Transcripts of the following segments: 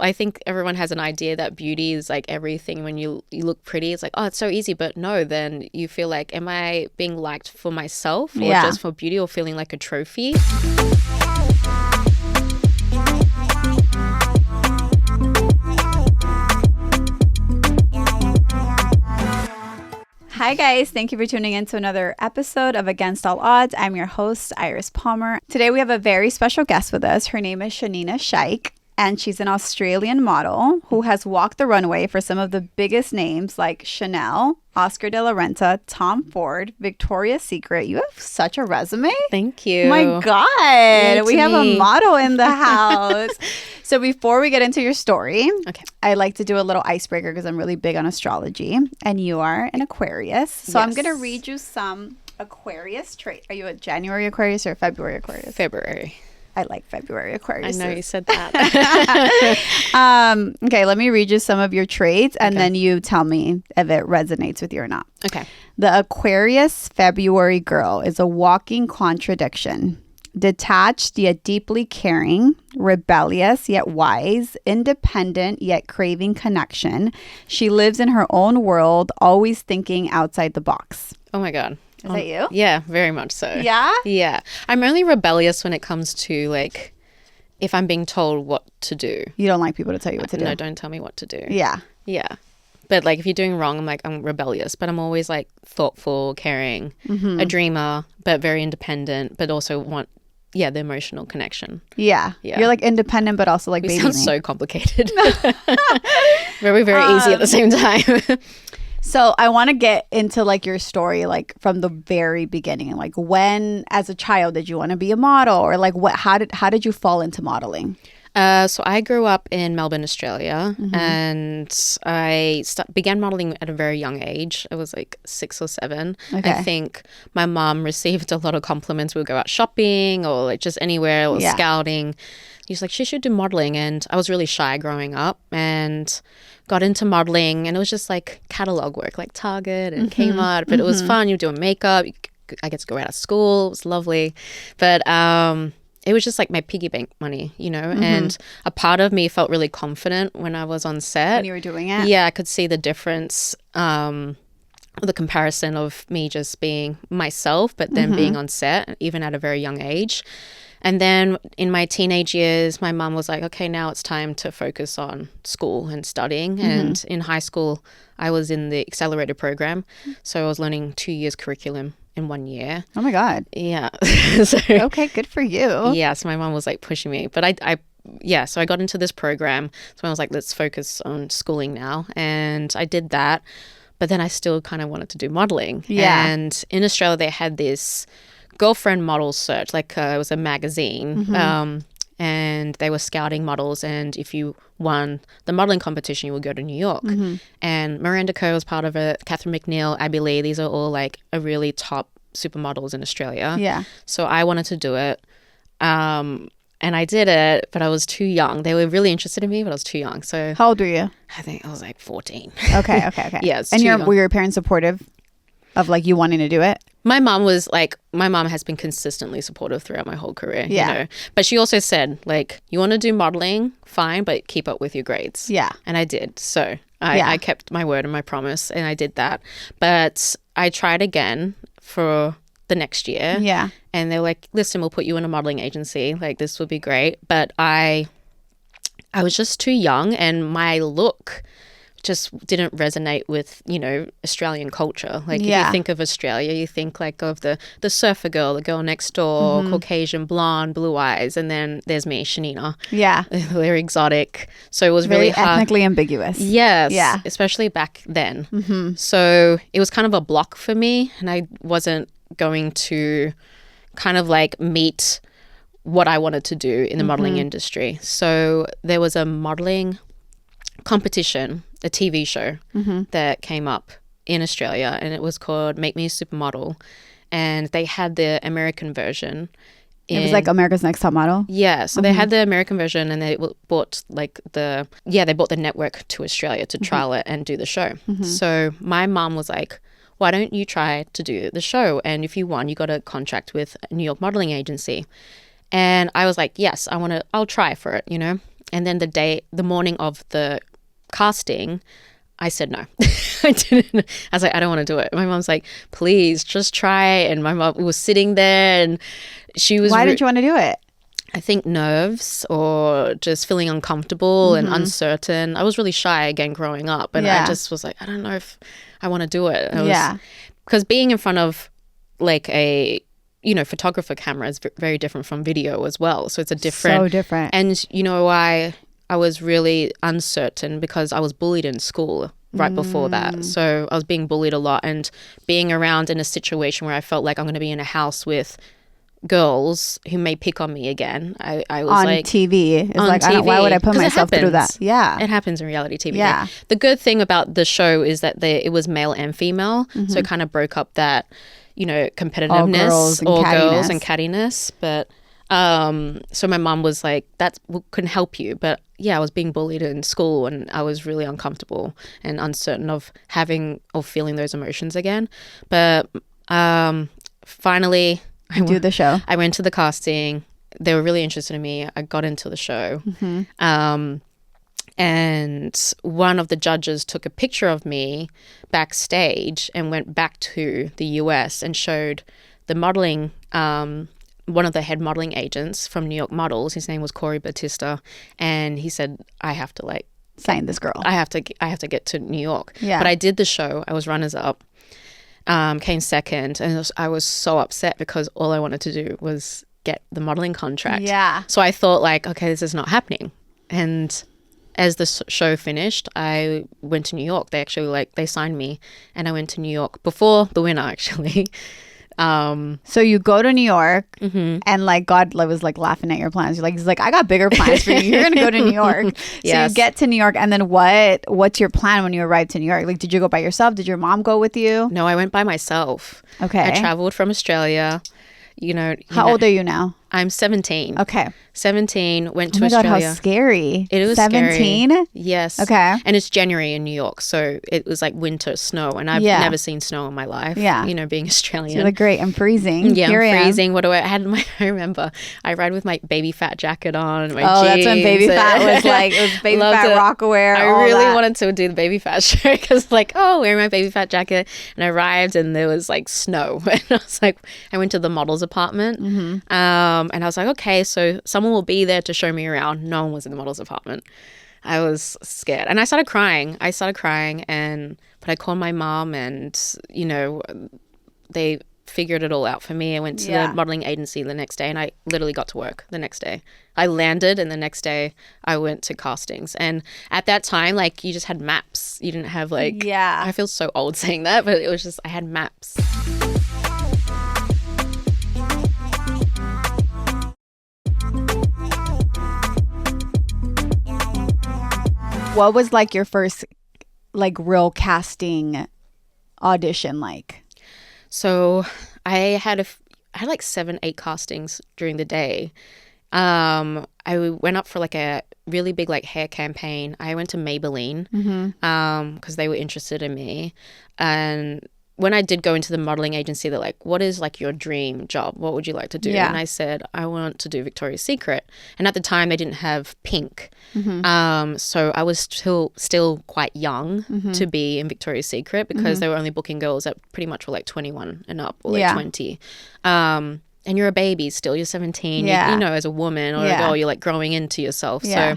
I think everyone has an idea that beauty is like everything. When you look pretty, it's like, oh, it's so easy. But no, then you feel like, am I being liked for myself or just for beauty, or feeling like a trophy? Hi guys, thank you for tuning in to another episode of Against All Odds. I'm your host, Yris Palmer. Today we have a very special guest with us. Her name is Shanina Shaik, and she's an Australian model who has walked the runway for some of the biggest names like Chanel, Oscar de la Renta, Tom Ford, Victoria's Secret. You have such a resume. Thank you. My God, we have a model in the house. So before we get into your story, I like to do a little icebreaker because I'm really big on astrology, and you are an Aquarius. So I'm going to read you some Aquarius traits. Are you a January Aquarius or a February Aquarius? February. I like February Aquarius. I know you said that. Okay, let me read you some of your traits, and then you tell me if it resonates with you or not. Okay. The Aquarius February girl is a walking contradiction. Detached yet deeply caring, rebellious yet wise, independent yet craving connection. She lives in her own world, always thinking outside the box. Oh my God. Is that you? Yeah, very much so. Yeah? Yeah. I'm only rebellious when it comes to like, if I'm being told what to do. You don't like people to tell you what to do? No, don't tell me what to do. Yeah. Yeah. But like if you're doing wrong, I'm rebellious. But I'm always like thoughtful, caring, a dreamer, but very independent, but also want the emotional connection. Yeah. You're like independent, but also like baby. It sounds so complicated. Very, very easy at the same time. So I want to get into like your story, like from the very beginning. Like when, as a child, did you want to be a model, or like what? How did you fall into modeling? So I grew up in Melbourne, Australia, and I began modeling at a very young age. I was like 6 or 7. Okay. I think my mom received a lot of compliments. We would go out shopping or like just anywhere or scouting. She's like, she should do modeling. And I was really shy growing up and got into modeling. And it was just like catalog work, like Target and Kmart. But it was fun. You're doing makeup. I get to go out of school. It was lovely. But it was just like my piggy bank money, you know, and a part of me felt really confident when I was on set. When you were doing it? Yeah, I could see the difference, the comparison of me just being myself, but then being on set, even at a very young age. And then in my teenage years, my mum was like, okay, now it's time to focus on school and studying. And in high school, I was in the accelerated program. So I was learning 2 years curriculum in 1 year. Oh my God. Yeah. Okay, good for you. Yeah, so my mom was like pushing me. But so I got into this program. So I was like, let's focus on schooling now. And I did that. But then I still kind of wanted to do modeling. Yeah. And in Australia, they had this girlfriend model search, like it was a magazine. And they were scouting models, and if you won the modeling competition, you would go to New York. And Miranda Kerr was part of it, Catherine McNeil, Abby Lee. These are all like a really top supermodels in Australia. Yeah. So I wanted to do it. And I did it, but I was too young. They were really interested in me, but I was too young. So how old were you? I think I was like 14. Okay. Yeah. And were your parents supportive of like you wanting to do it? My mom has been consistently supportive throughout my whole career. Yeah. You know? But she also said, like, you want to do modeling, fine, but keep up with your grades. Yeah. And I did. So I kept my word and my promise, and I did that. But I tried again for the next year. Yeah. And they were like, listen, we'll put you in a modeling agency. Like, this would be great. But I was just too young, and my look just didn't resonate with, you know, Australian culture. Like if you think of Australia, you think like of the surfer girl, the girl next door, Caucasian, blonde, blue eyes, and then there's me, Shanina. Yeah. Very exotic. So it was very really hard. Ethnically ambiguous. Yes. Yeah. Especially back then. So it was kind of a block for me, and I wasn't going to kind of like meet what I wanted to do in the modeling industry. So there was a modeling competition, a TV show that came up in Australia, and it was called Make Me a Supermodel, and they had the American version. It was like America's Next Top Model? Yeah, so they had the American version, and they bought they bought the network to Australia to trial it and do the show. So my mom was like, why don't you try to do the show, and if you won, you got a contract with a New York modeling agency. And I was like, yes, I'll try for it, you know. And then the morning of the casting, I said no. I didn't. I was like, I don't want to do it. My mom's like, please just try. And my mom was sitting there and she was... Why didn't you want to do it? I think nerves or just feeling uncomfortable and uncertain. I was really shy again growing up. And I just was like, I don't know if I want to do it. Because being in front of like a, photographer camera is very different from video as well. So it's a different... So different. And you know why I was really uncertain? Because I was bullied in school right before that. So I was being bullied a lot and being around in a situation where I felt like I'm going to be in a house with girls who may pick on me again. I was on like... TV. It's on like, TV. Why would I put myself through that? Yeah. It happens in reality TV. Yeah. The good thing about the show is that it was male and female. So it kind of broke up that, competitiveness all girls and cattiness. But so my mom was like, that couldn't help you. But yeah, I was being bullied in school and I was really uncomfortable and uncertain of having or feeling those emotions again. But finally... do the show. I went to the casting. They were really interested in me. I got into the show. And one of the judges took a picture of me backstage and went back to the US and showed the modeling, one of the head modeling agents from New York Models. His name was Corey Batista. And he said, I have to sign this girl. I have to get to New York. Yeah. But I did the show. I was runners up. Came second, and I was so upset because all I wanted to do was get the modeling contract. Yeah. So I thought okay, this is not happening. And as the show finished, I went to New York. They actually they signed me, and I went to New York before the winner actually. So you go to New York and God was laughing at your plans. He's like, I got bigger plans for you. You're going to go to New York. So you get to New York, and then what's your plan when you arrive to New York? Did you go by yourself? Did your mom go with you? No, I went by myself. Okay. I traveled from Australia. How old are you now? I'm 17. Okay. 17, went to Australia. Oh my Australia. God, how scary. It was 17? Scary. Yes. Okay. And it's January in New York, so it was winter snow, and I've never seen snow in my life. Yeah. Being Australian. So you're great, I'm freezing. Yeah, Here I'm freezing. What do I had? I remember I ride with my baby fat jacket on, my jeans. That's when baby fat was it was baby fat rockaware. I really wanted to do the baby fat show because wearing my baby fat jacket, and I arrived and there was snow, and I was I went to the model's apartment, and I was like, okay, so someone will be there to show me around. No one was in the model's apartment. I was scared, and I started crying. But I called my mom, and they figured it all out for me. I went to the modeling agency the next day, and I literally got to work the next day. I landed, and the next day I went to castings. And at that time, you just had maps. You didn't have I feel so old saying that, but it was just I had maps. What was your first real casting audition like? So I had 7-8 castings during the day. I went up for a really big hair campaign. I went to Maybelline because they were interested in me. And when I did go into the modeling agency, they're like, what is your dream job? What would you like to do? Yeah. And I said, I want to do Victoria's Secret. And at the time they didn't have pink. So I was still quite young to be in Victoria's Secret because they were only booking girls that pretty much were 21 and up or 20. And you're a baby still, you're 17, as a woman or a girl, you're growing into yourself. So,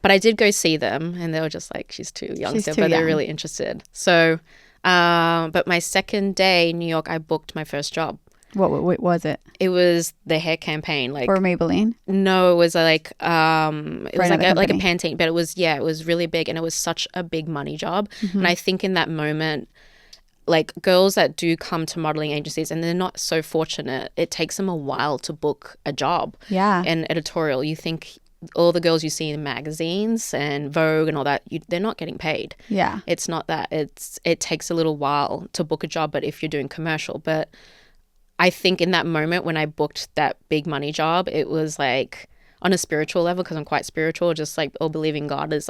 but I did go see them and they were just she's too young still, but they're really interested. So, but my second day in New York, I booked my first job. What was it? It was the hair campaign, for Maybelline. No, it was it was like a Pantene, but it was really big, and it was such a big money job. And I think in that moment, girls that do come to modeling agencies and they're not so fortunate, it takes them a while to book a job. Yeah. And editorial, you think all the girls you see in magazines and Vogue and all that, they're not getting paid. Yeah. It's not that. It takes a little while to book a job, but if you're doing commercial. But I think in that moment when I booked that big money job, it was on a spiritual level, because I'm quite spiritual, just all believing God is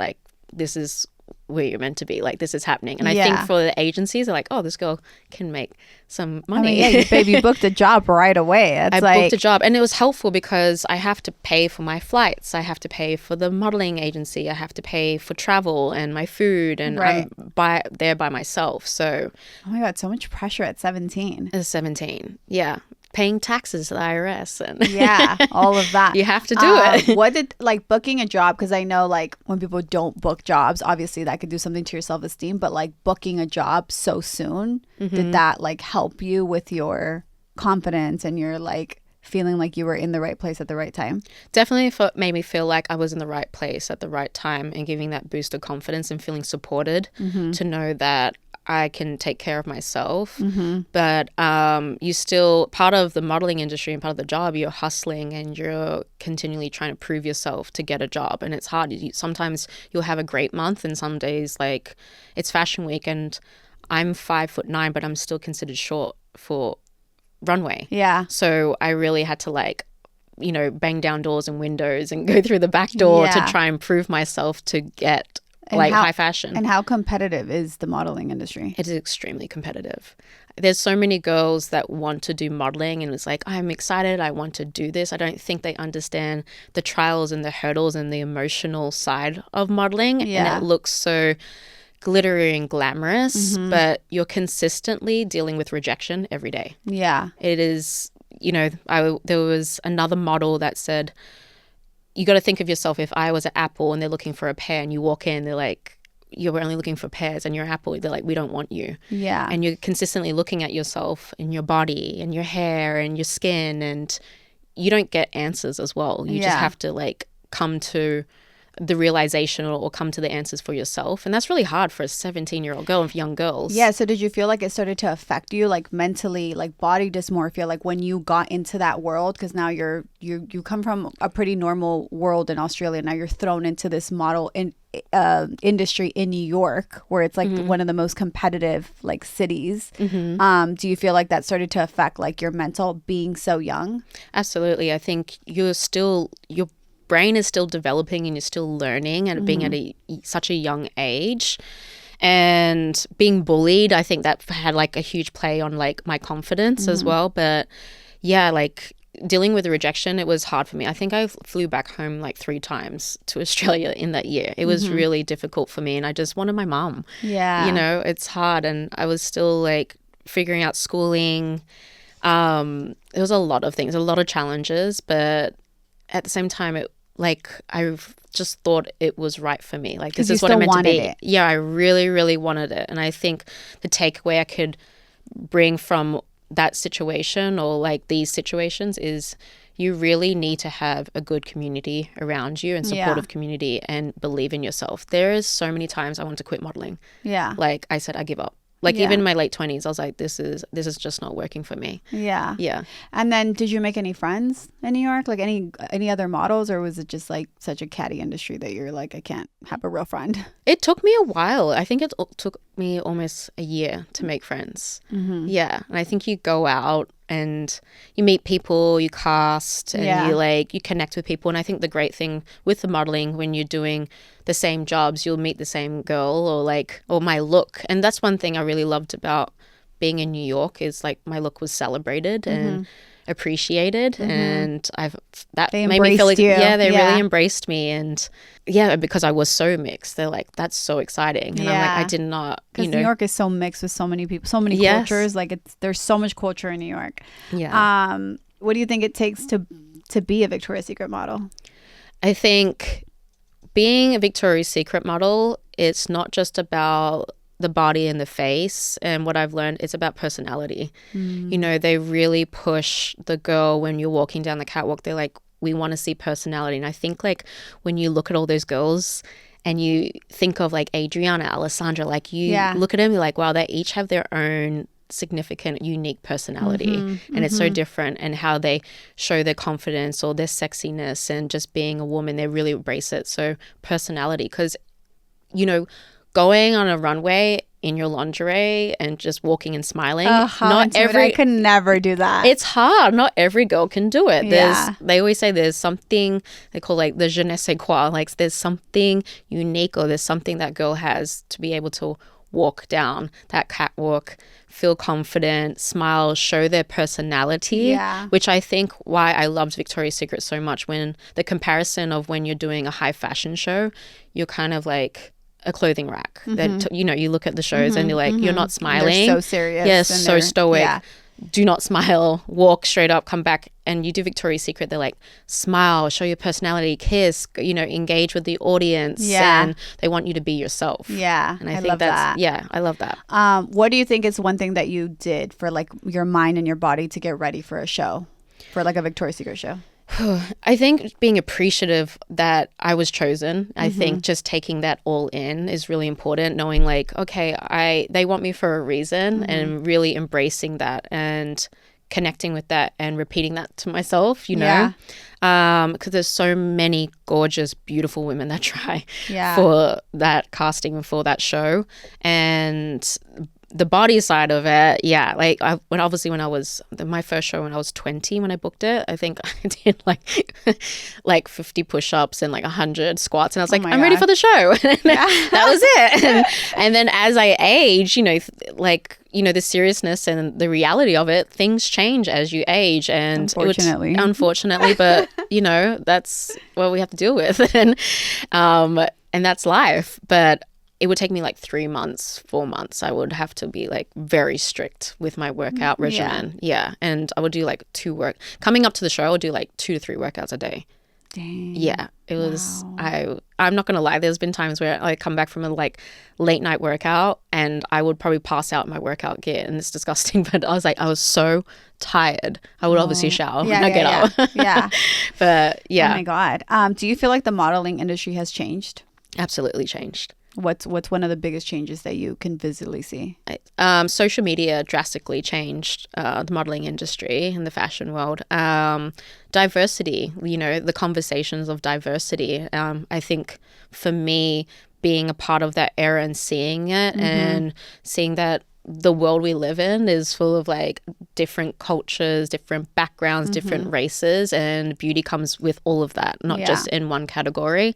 this is where you're meant to be. Like, this is happening. And I think for the agencies, they're like, oh, this girl can make some money. I mean, baby, you booked a job right away. I booked a job, and it was helpful because I have to pay for my flights. I have to pay for the modeling agency. I have to pay for travel and my food, and I'm there by myself. So, oh my God, so much pressure at 17. At 17, yeah. Paying taxes to the IRS and all of that. You have to do it. What did like booking a job? Because I know like when people don't book jobs, obviously that could do something to your self-esteem. But like booking a job so soon, did that like help you with your confidence and your like feeling like you were in the right place at the right time? Definitely made me feel like I was in the right place at the right time, and giving that boost of confidence and feeling supported to know that I can take care of myself. But you still, part of the modeling industry and part of the job, you're hustling and you're continually trying to prove yourself to get a job. And it's hard. Sometimes you'll have a great month, and some days like it's fashion week and I'm 5'9", but I'm still considered short for runway. Yeah. So I really had to like, bang down doors and windows and go through the back door to try and prove myself to get high fashion. And how competitive is the modeling industry? It is extremely competitive. There's so many girls that want to do modeling, and it's like, I'm excited, I want to do this. I don't think they understand the trials and the hurdles and the emotional side of modeling. And it looks so glittery and glamorous, but you're consistently dealing with rejection every day. Yeah. It is, there was another model that said, you got to think of yourself, if I was an apple and they're looking for a pear, and you walk in, they're like, you're only looking for pears, and you're an apple, they're like, we don't want you. Yeah. And you're consistently looking at yourself and your body and your hair and your skin, and you don't get answers as well. You just have to like come to the realization or come to the answers for yourself. And that's really hard for a 17-year-old girl and young girls. Yeah. So did you feel like it started to affect you, like mentally, like body dysmorphia, like when you got into that world? Because now you come from a pretty normal world in Australia. Now you're thrown into this model industry in New York, where it's like one of the most competitive like cities. Do you feel like that started to affect like your mental being so young? Absolutely. I think your brain is still developing, and you're still learning, and being at such a young age, and being bullied, I think that had like a huge play on like my confidence as well. But yeah, like dealing with the rejection, it was hard for me. I think I flew back home like 3 times to Australia in that year. It was really difficult for me, and I just wanted my mom. Yeah. It's hard, and I was still like figuring out schooling. There was a lot of things, a lot of challenges, but at the same time, I just thought it was right for me. Like, this is what I meant to be. It. Yeah, I really, really wanted it. And I think the takeaway I could bring from that situation, or like these situations, is you really need to have a good community around you, and supportive community, and believe in yourself. There is so many times I wanted to quit modeling. Yeah. Like I said, I give up. Like even in my late 20s, I was like, this is just not working for me. Yeah. Yeah. And then did you make any friends in New York? Like any other models, or was it just like such a catty industry that you're like, I can't have a real friend? It took me a while. I think it took me almost a year to make friends. Yeah. And I think you go out and you meet people, you cast, and you connect with people. And I think the great thing with the modeling, when you're doing the same jobs, you'll meet the same girl, or my look. And that's one thing I really loved about being in New York, is like my look was celebrated and appreciated, and they made me feel like they really embraced me. And because I was so mixed, they're like, that's so exciting. And I'm like, I did not, because New York is so mixed with so many people, so many cultures. Like there's so much culture in New York. What do you think it takes to be a Victoria's Secret model? I think being a Victoria's Secret model, it's not just about the body and the face. And what I've learned, it's about personality. They really push the girl when you're walking down the catwalk. They're like, we want to see personality. And I think like when you look at all those girls and you think of like Adriana, Alessandra, like you look at them, you're like, wow, they each have their own significant, unique personality. And it's so different, and how they show their confidence or their sexiness and just being a woman, they really embrace it. So personality, because going on a runway, in your lingerie and just walking and smiling. I could never do that. It's hard. Not every girl can do it. They always say there's something they call like the je ne sais quoi. Like there's something unique or there's something that girl has to be able to walk down that catwalk, feel confident, smile, show their personality, which I think why I loved Victoria's Secret so much, when the comparison of when you're doing a high fashion show, you're kind of like a clothing rack. That you look at the shows and you're like, you're not smiling. They're so serious. Yes, so stoic. Do not smile, walk straight up, come back. And you do Victoria's Secret, they're like, smile, show your personality, kiss, engage with the audience. And they want you to be yourself. Yeah. And I think that's, I love that. What do you think is one thing that you did for like your mind and your body to get ready for a show, for like a Victoria's Secret show? I think being appreciative that I was chosen. I think just taking that all in is really important, knowing like, okay, they want me for a reason, and really embracing that and connecting with that and repeating that to myself, because there's so many gorgeous, beautiful women that try for that casting, for that show. And the body side of it, like when I was my first show when I was 20, when I booked it, I think I did like 50 push-ups and like 100 squats, and I was like, I'm ready for the show. That was it. And then as I age, the seriousness and the reality of it, things change as you age, and unfortunately, but that's what we have to deal with, and that's life. But it would take me like 3 months, 4 months. I would have to be like very strict with my workout regimen. And I would do like coming up to the show, I would do like 2 to 3 workouts a day. Dang. Yeah, it was, I'm not going to lie. There's been times where I come back from a like late night workout and I would probably pass out in my workout gear, and it's disgusting, but I was so tired. I would obviously shower when I get up. But Oh my God. Do you feel like the modeling industry has changed? Absolutely changed. What's one of the biggest changes that you can visibly see? Social media drastically changed the modeling industry and the fashion world. Diversity, the conversations of diversity. I think for me, being a part of that era and seeing it and seeing that the world we live in is full of like different cultures, different backgrounds, different races, and beauty comes with all of that, not just in one category.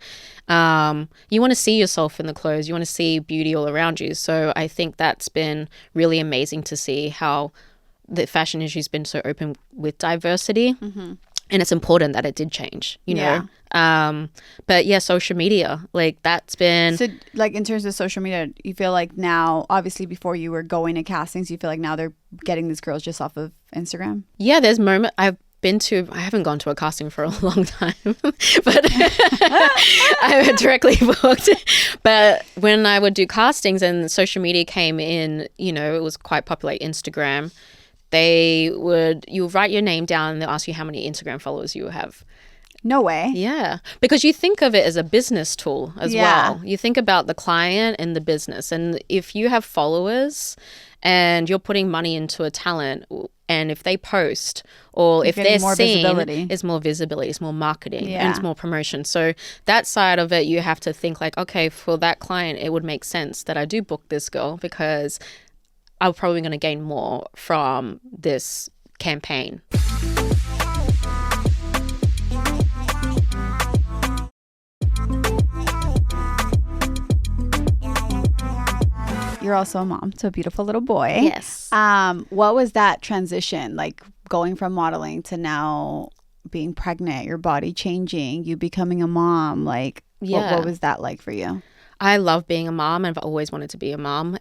You want to see yourself in the clothes, you want to see beauty all around you. So I think that's been really amazing to see how the fashion industry has been so open with diversity. And it's important that it did change, you know. But yeah, social media, like that's been... So like in terms of social media, you feel like now, obviously before you were going to castings, you feel like now they're getting these girls just off of Instagram? Yeah, there's moments I haven't gone to a casting for a long time, but I directly booked. But when I would do castings and social media came in, it was quite popular, like Instagram. You write your name down and they'll ask you how many Instagram followers you have. No way. Yeah. Because you think of it as a business tool as well. You think about the client and the business. And if you have followers and you're putting money into a talent, and if they post or if they're seen, it's more visibility, it's more marketing, and it's more promotion. So that side of it, you have to think like, okay, for that client, it would make sense that I do book this girl because I'm probably going to gain more from this campaign. You're also a mom to a beautiful little boy. Yes. What was that transition like, going from modeling to now being pregnant, your body changing, you becoming a mom? Like, what was that like for you? I love being a mom and I've always wanted to be a mom,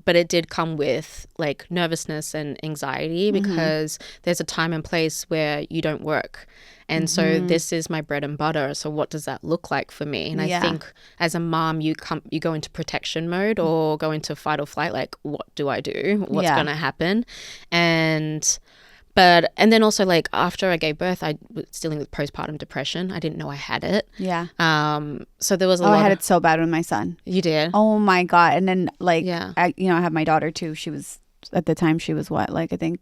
but it did come with like nervousness and anxiety because there's a time and place where you don't work. And so this is my bread and butter. So what does that look like for me? And I think as a mom, you go into protection mode or go into fight or flight. Like, what do I do? What's going to happen? And then also like after I gave birth, I was dealing with postpartum depression. I didn't know I had it. Yeah. So there was a lot. I had it so bad with my son. You did? Oh my God. And then like, I have my daughter too. She was, at the time she was what? Like, I think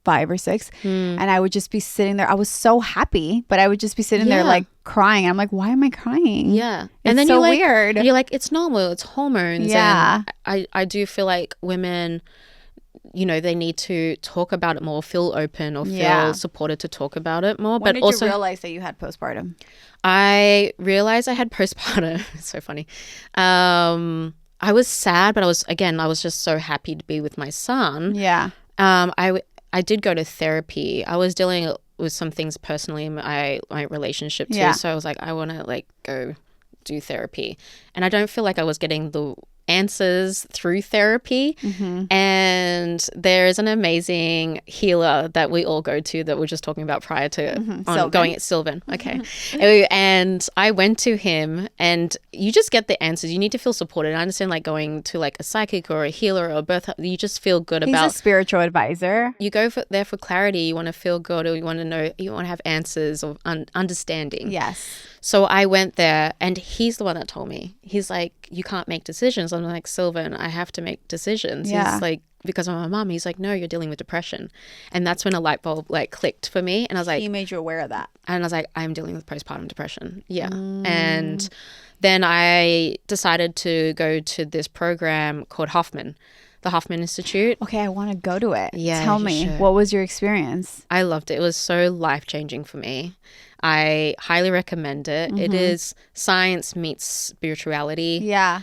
5 or 6. And I would just be sitting there. I was so happy, but I would just be sitting there like crying. I'm like, why am I crying? Yeah. It's and then so you're like, weird. You're like, it's normal. It's hormones. Yeah. And I do feel like women, you know, they need to talk about it more, feel open or feel supported to talk about it more. When but did also, you realize that you had postpartum? I realized I had postpartum. It's so funny. I was sad, but I was just so happy to be with my son. Yeah. I did go to therapy. I was dealing with some things personally in my relationship too. Yeah. So I was like, I want to like go do therapy. And I don't feel like I was getting the answers through therapy. And there's an amazing healer that we all go to that we're just talking about prior to going at Sylvan. Okay. And I went to him, and you just get the answers. You need to feel supported. I understand like going to like a psychic or a healer or a birth, you just feel good about. He's a spiritual advisor. You go there for clarity. You want to feel good, or you want to know, you want to have answers or understanding. Yes. So I went there, and he's the one that told me. He's like, you can't make decisions. I'm like, Sylvan, I have to make decisions. Yeah. He's like, because I'm my mom. He's like, no, you're dealing with depression. And that's when a light bulb like clicked for me. And I was like, he made you aware of that. And I was like, I'm dealing with postpartum depression. Yeah. And then I decided to go to this program called Hoffman, the Hoffman Institute. Okay, I want to go to it. Yeah, Tell you me, should. what was your experience? I loved it. It was so life-changing for me. I highly recommend it. It is science meets spirituality. Yeah.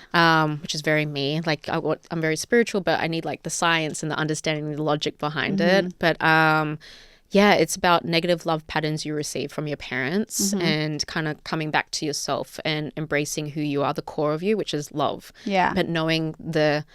Which is very me. Like I'm very spiritual, but I need like the science and the understanding, the logic behind it. But yeah, it's about negative love patterns you receive from your parents and kind of coming back to yourself and embracing who you are, the core of you, which is love. Yeah. But knowing the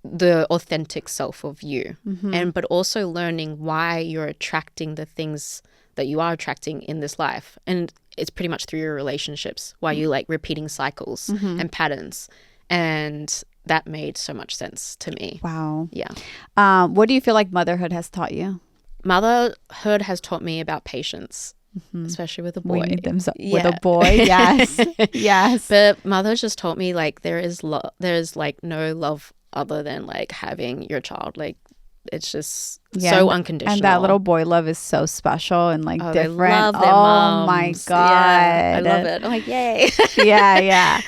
authentic self of you, but also learning why you're attracting the things that you are attracting in this life. And it's pretty much through your relationships, why you like repeating cycles and patterns. And that made so much sense to me. Wow. Yeah. What do you feel like motherhood has taught you? Motherhood has taught me about patience, especially with a boy. We need them with a boy. Yes. Yes. But mother just taught me like there's like no love other than like having your child. Like it's just so unconditional. And that little boy love is so special and like different. They love their moms. My God. Yeah, I love it. I'm like, yay. Yeah.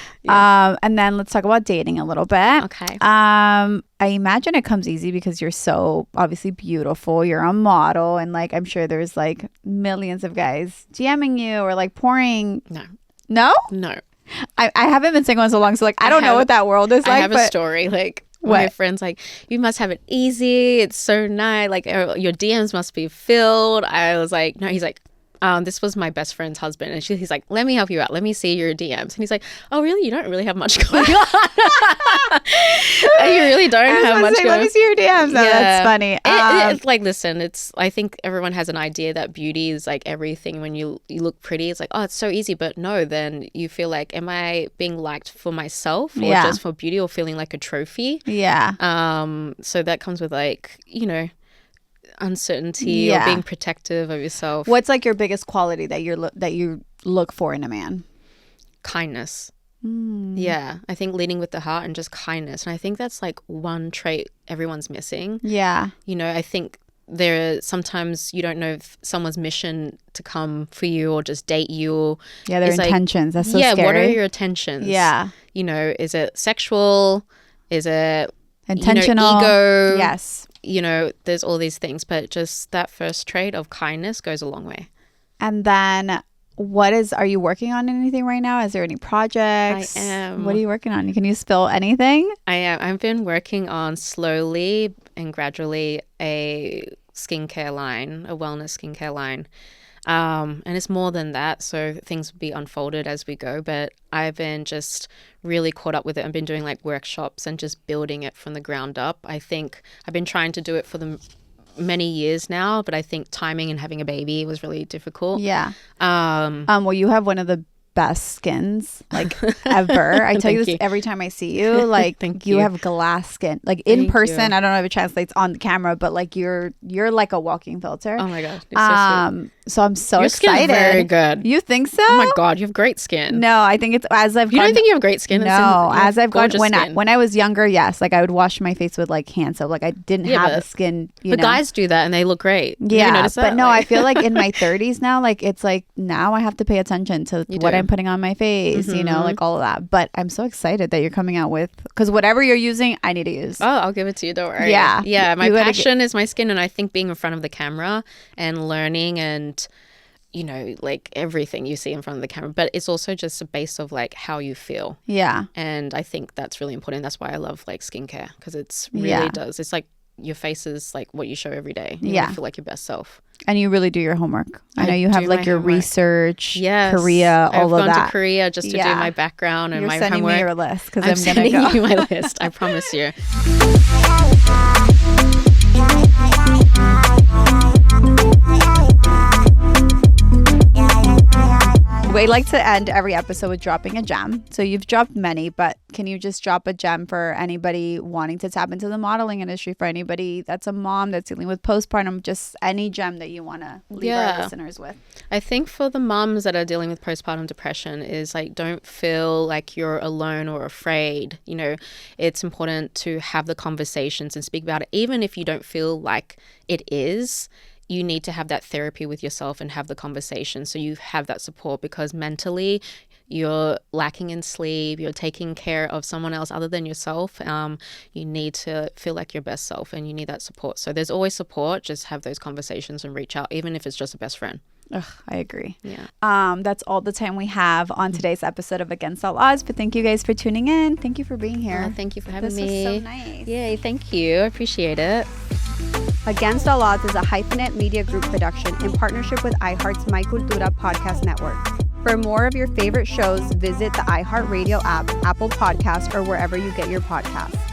And then let's talk about dating a little bit. Okay. I imagine it comes easy because you're so obviously beautiful. You're a model, and like I'm sure there's like millions of guys DMing you or like pouring. No? I haven't been single in so long, so like I don't know what that world is like. I have a story like. My friend's like, you must have it easy. It's so nice. Like, your DMs must be filled. I was like, no. He's like, this was my best friend's husband. And he's like, let me help you out. Let me see your DMs. And he's like, oh, really? You don't really have much going on. You really don't have much going on. Let me see your DMs. No, that's funny. It's like, listen, I think everyone has an idea that beauty is like everything. When you look pretty, it's like, oh, it's so easy. But no, then you feel like, am I being liked for myself or just for beauty or feeling like a trophy? Yeah. So that comes with like, you know, uncertainty or being protective of yourself. What's like your biggest quality that you look for in a man? Kindness. Yeah, I think leading with the heart and just kindness. And I think that's like one trait everyone's missing. Yeah. You know, I think sometimes you don't know if someone's mission to come for you or just date you. Yeah, their intentions. That's so scary. What are your intentions? Yeah. You know, is it sexual? Is it intentional? Ego? Yes. You know, there's all these things, but just that first trait of kindness goes a long way. And then are you working on anything right now? Is there any projects? I am. What are you working on? Can you spill anything? I am. I've been working on slowly and gradually a skincare line, a wellness skincare line. And it's more than that. So things will be unfolded as we go. But I've been just really caught up with it. I've been doing like workshops and just building it from the ground up. I think I've been trying to do it for many years now, but I think timing and having a baby was really difficult. Yeah. Well, you have one of the best skins like ever. I tell you this every time I see you. Like you have glass skin. Like in person, I don't know if it translates on the camera, but like you're like a walking filter. Oh my god. So I'm so Your excited. Skin's very good. You think so? Oh my god, you have great skin. No, I think it's as I've. You don't think you have great skin? No, as I've gone when I was younger, yes, like I would wash my face with like hand soap. Like I didn't have the skin. But guys do that and they look great. Yeah, but no, I feel like in my 30s now, like it's like now I have to pay attention to what I'm putting on my face. You know, like all of that. But I'm so excited that you're coming out with because whatever you're using, I need to use. Oh, I'll give it to you. Don't worry. Yeah. My passion is my skin, and I think being in front of the camera and learning and. You know, like everything you see in front of the camera, but it's also just a base of like how you feel. Yeah. And I think that's really important. That's why I love like skincare because it's really does. It's like your face is like what you show every day. You want to feel like your best self. And you really do your homework. I know you have like your research, Korea, all of that. I've gone to Korea just to do my background and my homework. You're sending me your list because I'm sending you my list. I promise you. We like to end every episode with dropping a gem. So you've dropped many, but can you just drop a gem for anybody wanting to tap into the modeling industry, for anybody that's a mom that's dealing with postpartum, just any gem that you want to leave our listeners with? I think for the moms that are dealing with postpartum depression is like, don't feel like you're alone or afraid. You know, it's important to have the conversations and speak about it, even if you don't feel like it is. You need to have that therapy with yourself and have the conversation so you have that support, because mentally you're lacking in sleep, you're taking care of someone else other than yourself. You need to feel like your best self and you need that support. So there's always support. Just have those conversations and reach out, even if it's just a best friend. Ugh, I agree. Yeah. That's all the time we have on today's episode of Against All Odds. But thank you guys for tuning in. Thank you for being here. Oh, thank you for having me. This was so nice. Yay, thank you. I appreciate it. Against All Odds is a Hyphenate Media Group production in partnership with iHeart's My Cultura Podcast Network. For more of your favorite shows, visit the iHeartRadio app, Apple Podcasts, or wherever you get your podcasts.